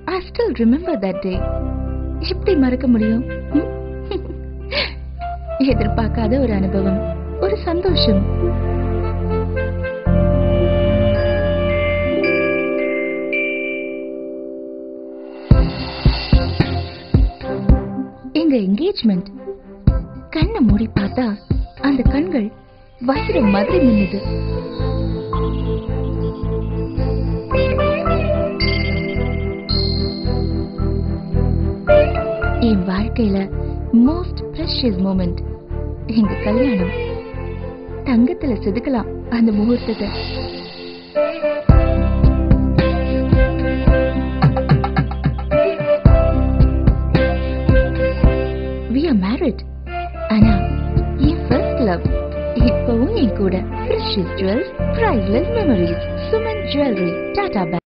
I still remember that day. எப்படி மறக்க முடியும்? எதிர்பார்க்காத ஒரு அனுபவம், ஒரு சந்தோஷம். எங்க என்கேஜ்மெண்ட் கண்ணை மூடி பார்த்தா அந்த கண்கள் வைரம் மாதிரி மின்னுது. என் வாழ்க்கையில மோஸ்ட் precious moment எங்க கல்யாணம். தங்கத்துல செதுக்கலாம் அந்த முகூர்த்தத்தை. We are married. ஆனா என் first love இப்பவும் என் கூட. Precious jewels, priceless memories. Suman Jewelry, Tata Bank.